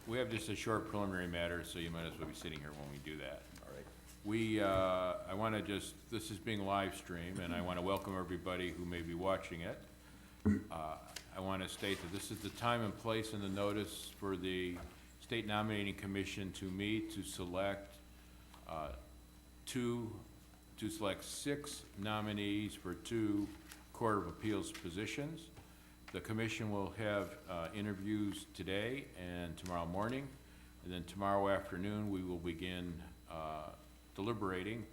We have just a short preliminary matter, so you might as well be sitting here when we do that. All right. I want to this is being live streamed, and I want to welcome everybody who may be watching it. I want to state that this is the time and place in the notice for the State Nominating Commission to meet to select six nominees for 2 Court of Appeals positions. The commission will have interviews today and tomorrow morning, and then tomorrow afternoon we will begin deliberating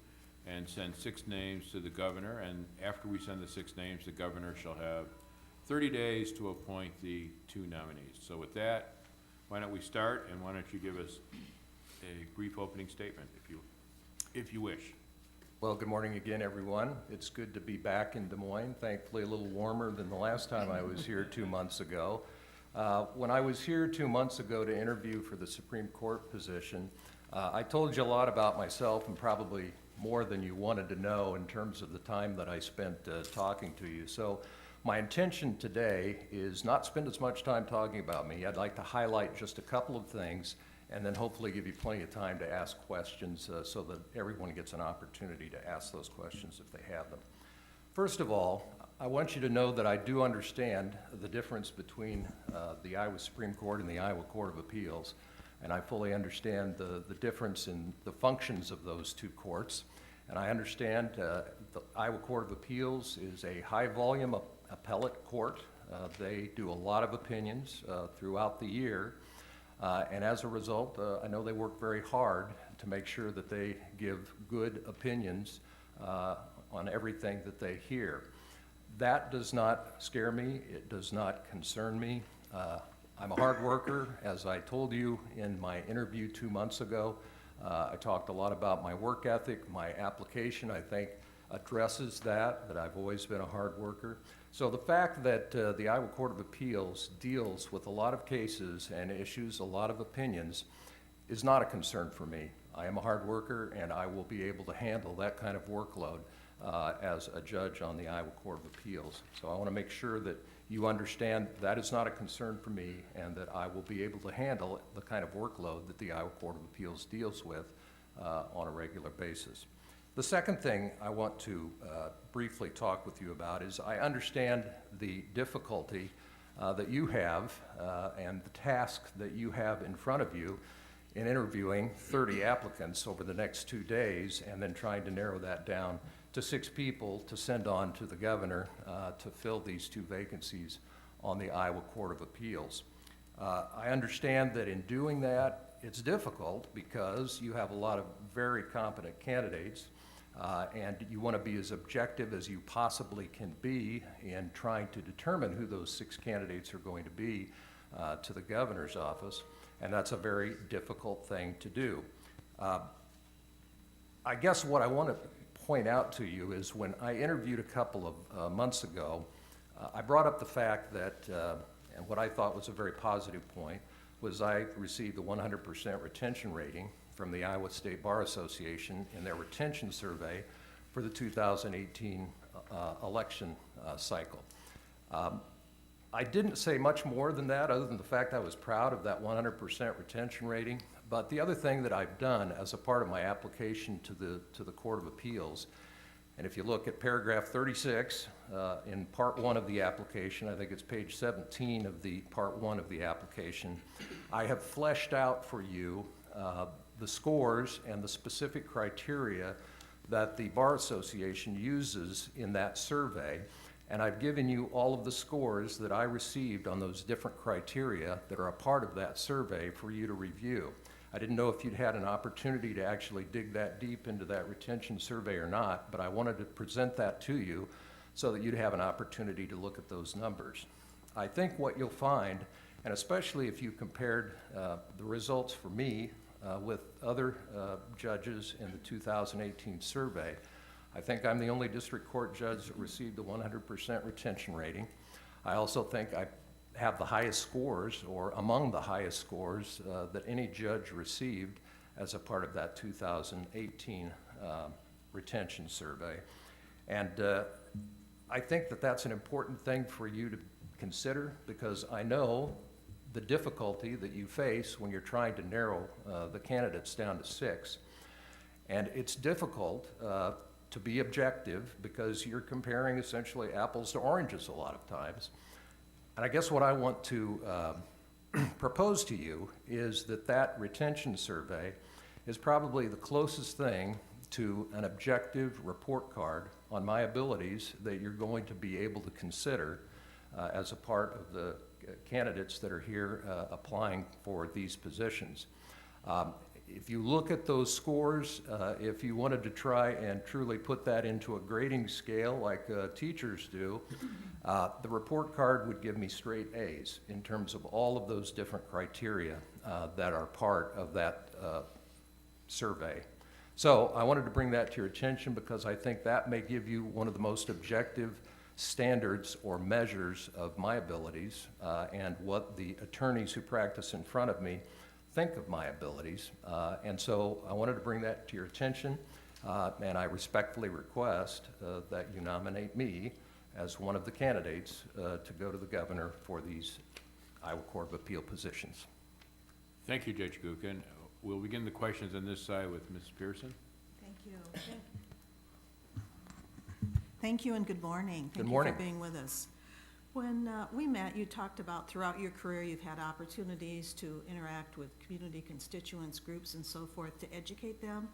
and send 6 names to the governor, and after we send the 6 names, the governor shall have 30 days to appoint the 2 nominees. So with that, why don't we start, and why don't you give us a brief opening statement if you wish. Well, good morning again, everyone. It's good to be back in Des Moines, thankfully a little warmer than the last time I was here 2 months ago. When I was here 2 months ago to interview for the Supreme Court position, I told you a lot about myself, and probably more than you wanted to know in terms of the time that I spent talking to you. So my intention today is not spend as much time talking about me. I'd like to highlight just a couple of things and then hopefully give you plenty of time to ask questions so that everyone gets an opportunity to ask those questions if they have them. First of all, I want you to know that I do understand the difference between the Iowa Supreme Court and the Iowa Court of Appeals, and I fully understand the difference in the functions of those 2 courts. And I understand the Iowa Court of Appeals is a high-volume appellate court. They do a lot of opinions throughout the year. And as a result, I know they work very hard to make sure that they give good opinions on everything that they hear. That does not scare me. It does not concern me. I'm a hard worker. As I told you in my interview 2 months ago, I talked a lot about my work ethic. My application, I think, addresses that I've always been a hard worker. So the fact that the Iowa Court of Appeals deals with a lot of cases and issues a lot of opinions is not a concern for me. I am a hard worker, and I will be able to handle that kind of workload as a judge on the Iowa Court of Appeals. So I want to make sure that you understand that is not a concern for me, and that I will be able to handle the kind of workload that the Iowa Court of Appeals deals with on a regular basis. The second thing I want to briefly talk with you about is I understand the difficulty that you have and the task that you have in front of you in interviewing 30 applicants over the next 2 days, and then trying to narrow that down to 6 people to send on to the governor to fill these 2 vacancies on the Iowa Court of Appeals. I understand that in doing that, it's difficult because you have a lot of very competent candidates, and you want to be as objective as you possibly can be in trying to determine who those 6 candidates are going to be to the governor's office, and that's a very difficult thing to do. I guess what I want to point out to you is when I interviewed a couple of months ago, I brought up the fact that, and what I thought was a very positive point, was I received a 100% retention rating from the Iowa State Bar Association in their retention survey for the 2018 election cycle. I didn't say much more than that, other than the fact I was proud of that 100% retention rating. But the other thing that I've done as a part of my application to the Court of Appeals, and if you look at paragraph 36 in part 1 of the application, I think it's page 17 of the part 1 of the application, I have fleshed out for you the scores and the specific criteria that the Bar Association uses in that survey. And I've given you all of the scores that I received on those different criteria that are a part of that survey for you to review. I didn't know if you'd had an opportunity to actually dig that deep into that retention survey or not, but I wanted to present that to you so that you'd have an opportunity to look at those numbers. I think what you'll find, and especially if you compared the results for me with other judges in the 2018 survey, I think I'm the only district court judge that received the 100% retention rating. I also think I have the highest scores, or among the highest scores, that any judge received as a part of that 2018 retention survey. And I think that that's an important thing for you to consider, because I know the difficulty that you face when you're trying to narrow the candidates down to 6. And it's difficult to be objective because you're comparing essentially apples to oranges a lot of times. And I guess what I want to propose to you is that retention survey is probably the closest thing to an objective report card on my abilities that you're going to be able to consider as a part of the candidates that are here applying for these positions. If you look at those scores, if you wanted to try and truly put that into a grading scale like teachers do, the report card would give me straight A's in terms of all of those different criteria that are part of that survey. So I wanted to bring that to your attention because I think that may give you one of the most objective standards or measures of my abilities and what the attorneys who practice in front of me think of my abilities. And so I wanted to bring that to your attention, and I respectfully request that you nominate me as one of the candidates to go to the governor for these Iowa Court of Appeal positions. Thank you, Judge Gookin. We'll begin the questions on this side with Ms. Pearson. Thank you. Thank you and good morning. Good morning. Thank you for being with us. When we met, you talked about throughout your career you've had opportunities to interact with community constituents, groups, and so forth to educate them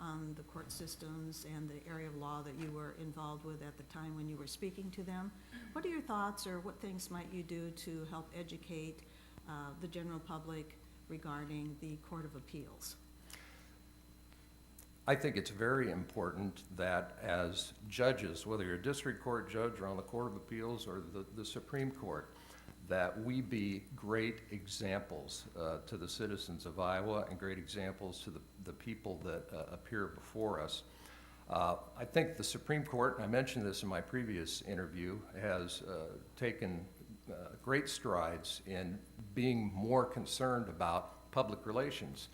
on the court systems and the area of law that you were involved with at the time when you were speaking to them. What are your thoughts, or what things might you do to help educate the general public regarding the Court of Appeals? I think it's very important that as judges, whether you're a district court judge or on the Court of Appeals or the Supreme Court, that we be great examples to the citizens of Iowa and great examples to the people that appear before us. I think the Supreme Court, and I mentioned this in my previous interview, has taken great strides in being more concerned about public relations,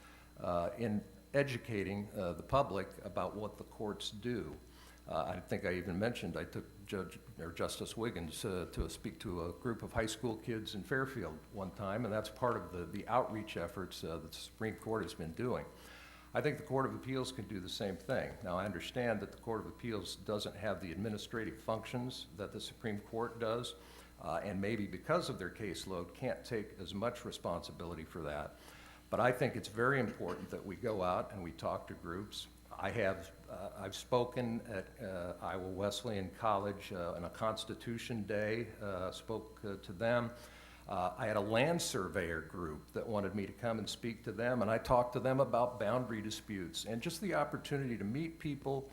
in educating the public about what the courts do. I think I even mentioned I took Justice Wiggins to speak to a group of high school kids in Fairfield one time, and that's part of the outreach efforts that the Supreme Court has been doing. I think the Court of Appeals can do the same thing. Now, I understand that the Court of Appeals doesn't have the administrative functions that the Supreme Court does, and maybe because of their caseload can't take as much responsibility for that. But I think it's very important that we go out and we talk to groups. I've spoken at Iowa Wesleyan College on a Constitution Day, spoke to them. I had a land surveyor group that wanted me to come and speak to them, and I talked to them about boundary disputes and just the opportunity to meet people,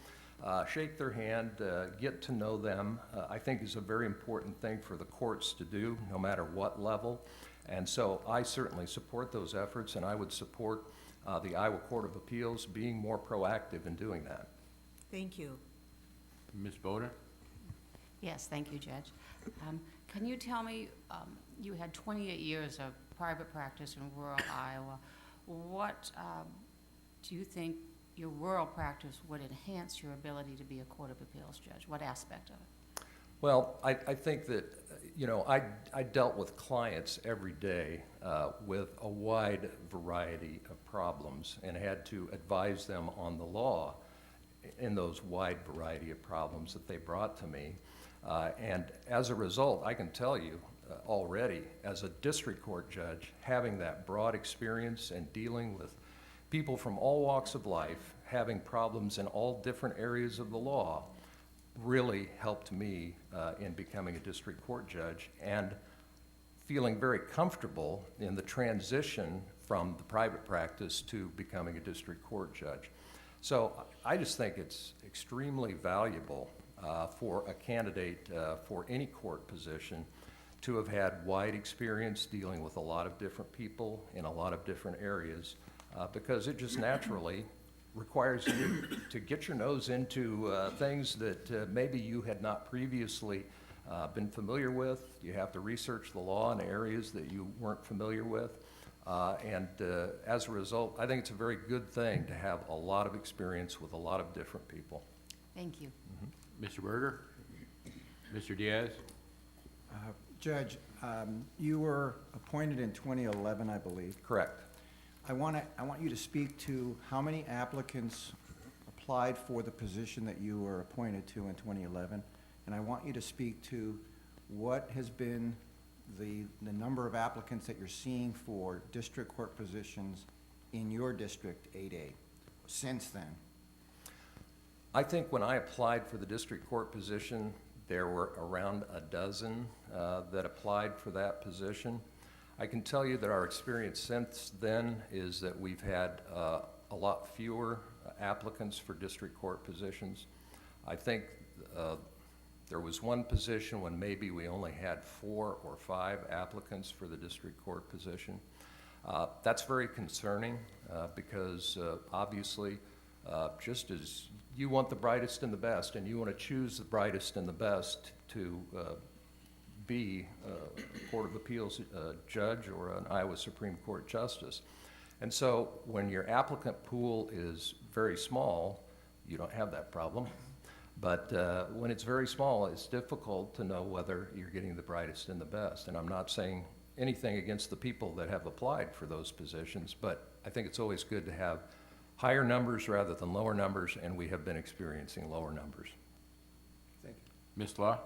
shake their hand, get to know them, I think is a very important thing for the courts to do, no matter what level. And so I certainly support those efforts, and I would support the Iowa Court of Appeals being more proactive in doing that. Thank you. Ms. Boda? Yes, thank you, Judge. Can you tell me, you had 28 years of private practice in rural Iowa. What do you think your rural practice would enhance your ability to be a Court of Appeals judge? What aspect of it? Well, I think that, I dealt with clients every day with a wide variety of problems and had to advise them on the law in those wide variety of problems that they brought to me. And as a result, I can tell you already, as a district court judge, having that broad experience and dealing with people from all walks of life, having problems in all different areas of the law, really helped me in becoming a district court judge and feeling very comfortable in the transition from the private practice to becoming a district court judge. So I just think it's extremely valuable for a candidate for any court position to have had wide experience dealing with a lot of different people in a lot of different areas because it just naturally requires you to get your nose into things that maybe you had not previously been familiar with. You have to research the law in areas that you weren't familiar with. And as a result, I think it's a very good thing to have a lot of experience with a lot of different people. Thank you. Mr. Berger? Mr. Diaz? Judge, you were appointed in 2011, I believe. Correct. I want you to speak to how many applicants applied for the position that you were appointed to in 2011, and I want you to speak to what has been the number of applicants that you're seeing for district court positions in your District 8A since then. I think when I applied for the district court position, there were around a dozen that applied for that position. I can tell you that our experience since then is that we've had a lot fewer applicants for district court positions. I think there was one position when maybe we only had 4 or 5 applicants for the district court position. That's very concerning because obviously just as you want the brightest and the best, and you want to choose the brightest and the best to be a Court of Appeals judge or an Iowa Supreme Court justice. And so when your applicant pool is very small, you don't have that problem. But when it's very small, it's difficult to know whether you're getting the brightest and the best. And I'm not saying anything against the people that have applied for those positions, but I think it's always good to have higher numbers rather than lower numbers, and we have been experiencing lower numbers. Thank you. Ms. Law?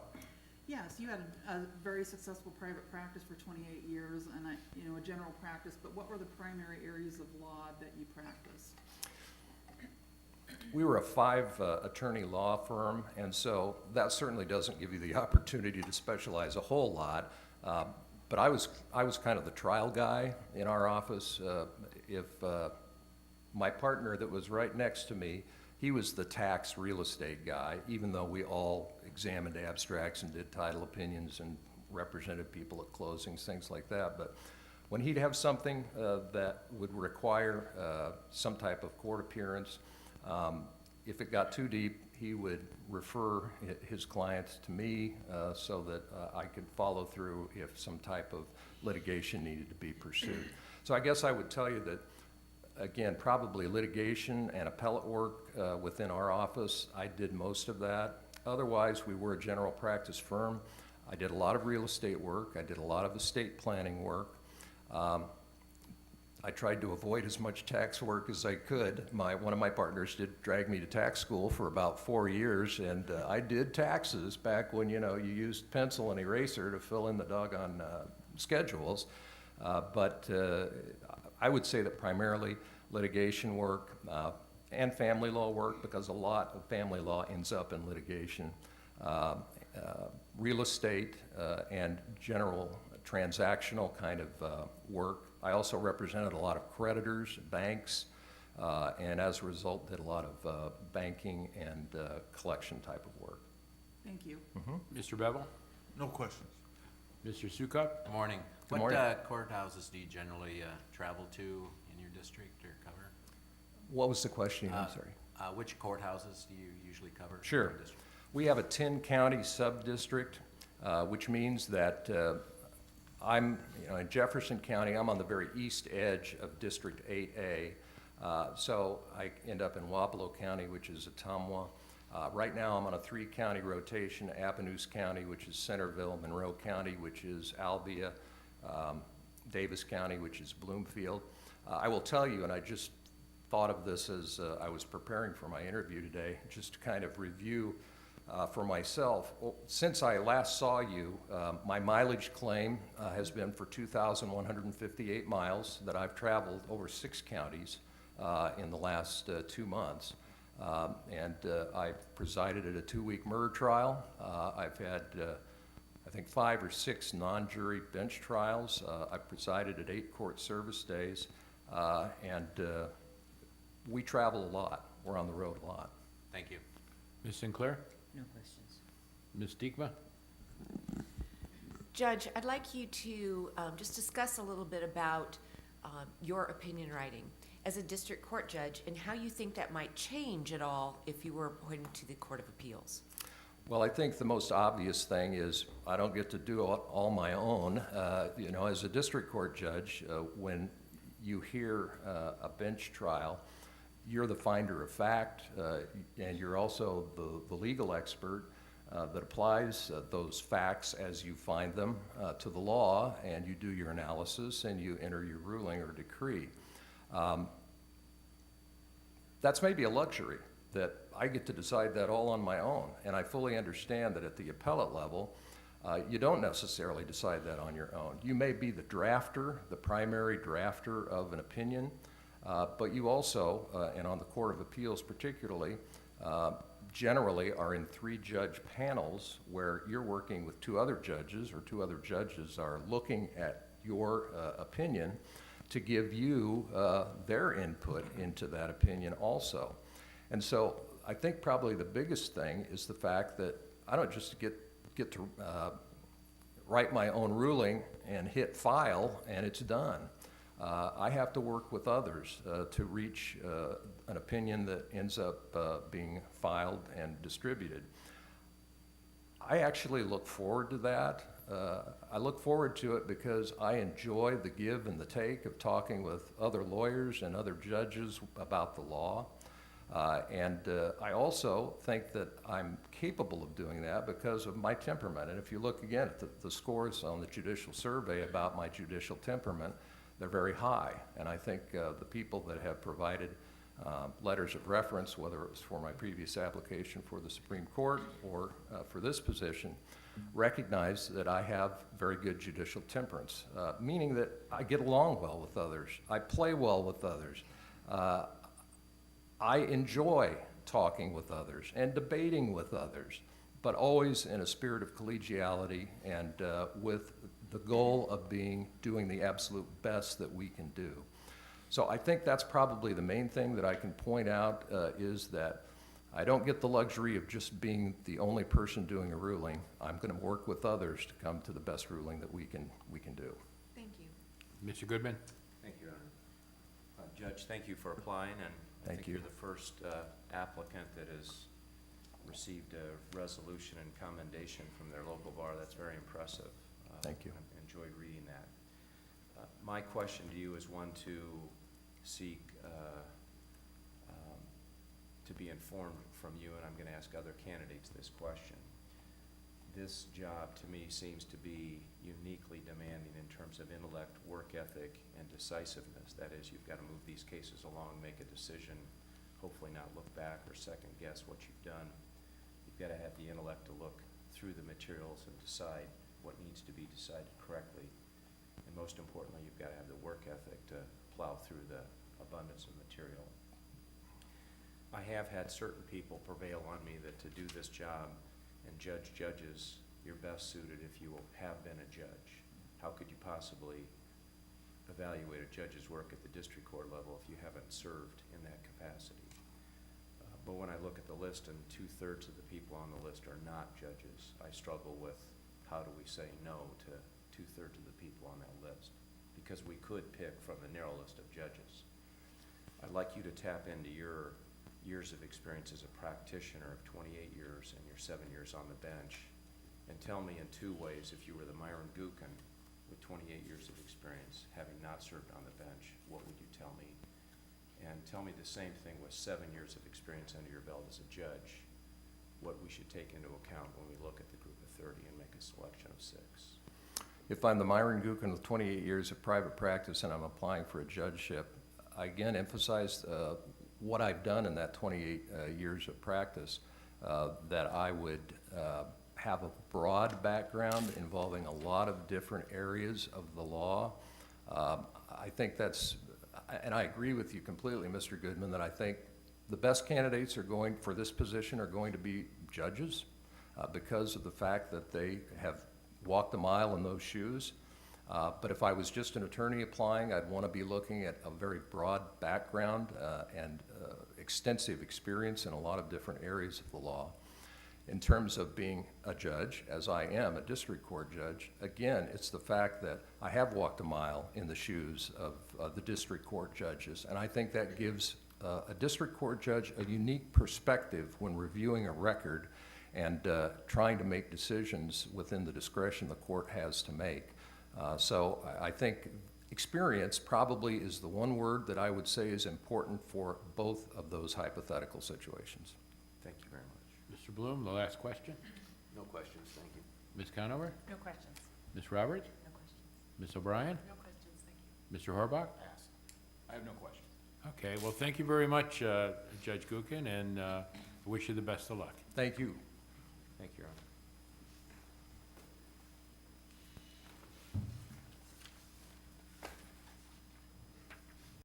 Yes, you had a very successful private practice for 28 years and a general practice, but what were the primary areas of law that you practiced? We were a 5 attorney law firm, and so that certainly doesn't give you the opportunity to specialize a whole lot. But I was kind of the trial guy in our office. If my partner that was right next to me, he was the tax real estate guy, even though we all examined abstracts and did title opinions and represented people at closings, things like that. But when he'd have something that would require some type of court appearance, if it got too deep, he would refer his clients to me so that I could follow through if some type of litigation needed to be pursued. So I guess I would tell you that, again, probably litigation and appellate work within our office, I did most of that. Otherwise, we were a general practice firm. I did a lot of real estate work. I did a lot of estate planning work. I tried to avoid as much tax work as I could. One of my partners did drag me to tax school for about 4 years, and I did taxes back when, you used pencil and eraser to fill in the doggone schedules. But I would say that primarily litigation work and family law work, because a lot of family law ends up in litigation, real estate and general transactional kind of work. I also represented a lot of creditors, banks, and as a result did a lot of banking and collection type of work. Thank you. Mr. Bevel? No questions. Mr. Sukup? Good morning. Good morning. What courthouses do you generally travel to in your district or cover? What was the question? I'm sorry. Which courthouses do you usually cover? in Sure. your district? We have a 10-county sub-district, which means that I'm, in Jefferson County, I'm on the very east edge of District 8A. So I end up in Wapello County, which is Ottumwa. Right now, I'm on a 3-county rotation: Appanoose County, which is Centerville; Monroe County, which is Albia; Davis County, which is Bloomfield. I will tell you, and I just thought of this as I was preparing for my interview today, just to kind of review for myself. Since I last saw you, my mileage claim has been for 2,158 miles that I've traveled over 6 counties in the last 2 months. And I've presided at a 2-week murder trial. I've had, I think, 5 or 6 non-jury bench trials. I've presided at 8 court service days. And we travel a lot. We're on the road a lot. Thank you. Ms. Sinclair? No questions. Ms. Diekma? Judge, I'd like you to just discuss a little bit about your opinion writing as a district court judge and how you think that might change at all if you were appointed to the Court of Appeals. Well, I think the most obvious thing is I don't get to do it all my own. As a district court judge, when you hear a bench trial, you're the finder of fact, and you're also the legal expert. that applies those facts as you find them to the law, and you do your analysis and you enter your ruling or decree. That's maybe a luxury, that I get to decide that all on my own, and I fully understand that at the appellate level, you don't necessarily decide that on your own. You may be the drafter, the primary drafter of an opinion, but you also, and on the Court of Appeals particularly, generally are in 3-judge panels where you're working with 2 other judges, or 2 other judges are looking at your opinion to give you their input into that opinion also. And so I think probably the biggest thing is the fact that I don't just get to write my own ruling and hit file and it's done. I have to work with others to reach an opinion that ends up being filed and distributed. I actually look forward to that. I look forward to it because I enjoy the give and the take of talking with other lawyers and other judges about the law. And I also think that I'm capable of doing that because of my temperament. And if you look again at the scores on the judicial survey about my judicial temperament, they're very high. And I think the people that have provided letters of reference, whether it was for my previous application for the Supreme Court or for this position, recognize that I have very good judicial temperance, meaning that I get along well with others. I play well with others. I enjoy talking with others and debating with others, but always in a spirit of collegiality and with the goal of doing the absolute best that we can do. So I think that's probably the main thing that I can point out is that I don't get the luxury of just being the only person doing a ruling. I'm going to work with others to come to the best ruling that we can do. Thank you. Mr. Goodman? Thank you, Your Honor. Judge, thank you for applying, and I Thank think you. you're the first applicant that has received a resolution and commendation from their local bar. That's very impressive. Thank you. I enjoyed reading that. My question to you is one to seek to be informed from you, and I'm going to ask other candidates this question. This job, to me, seems to be uniquely demanding in terms of intellect, work ethic, and decisiveness. That is, you've got to move these cases along, make a decision, hopefully not look back or second guess what you've done. You've got to have the intellect to look through the materials and decide what needs to be decided correctly. And most importantly, you've got to have the work ethic to plow through the abundance of material. I have had certain people prevail on me that to do this job and judge judges, you're best suited if you have been a judge. How could you possibly evaluate a judge's work at the district court level if you haven't served in that capacity? But when I look at the list and 2/3 of the people on the list are not judges, I struggle with how do we say no to 2/3 of the people on that list? Because we could pick from the narrow list of judges. I'd like you to tap into your years of experience as a practitioner of 28 years and your 7 years on the bench, and tell me in 2 ways, if you were the Myron Gookin with 28 years of experience, having not served on the bench, what would you tell me? And tell me the same thing with 7 years of experience under your belt as a judge, what we should take into account when we look at the group of 30 and make a selection of 6. If I'm the Myron Gookin with 28 years of private practice and I'm applying for a judgeship, I again emphasize what I've done in that 28 years of practice, that I would have a broad background involving a lot of different areas of the law. I think that's, and I agree with you completely, Mr. Goodman, that I think the best candidates for this position are going to be judges because of the fact that they have walked a mile in those shoes. But if I was just an attorney applying, I'd want to be looking at a very broad background and extensive experience in a lot of different areas of the law. In terms of being a judge, as I am a district court judge, again, it's the fact that I have walked a mile in the shoes of the district court judges, and I think that gives a district court judge a unique perspective when reviewing a record and trying to make decisions within the discretion the court has to make. So I think experience probably is the one word that I would say is important for both of those hypothetical situations. Thank you very much. Mr. Bloom, the last question? No questions, thank you. Ms. Conover? No questions. Ms. Roberts? No questions. Ms. O'Brien? No questions, thank you. Mr. Horbach? Pass. I have no questions. Okay, well, thank you very much, Judge Gookin, and I wish you the best of luck. Thank you. Thank you, Your Honor.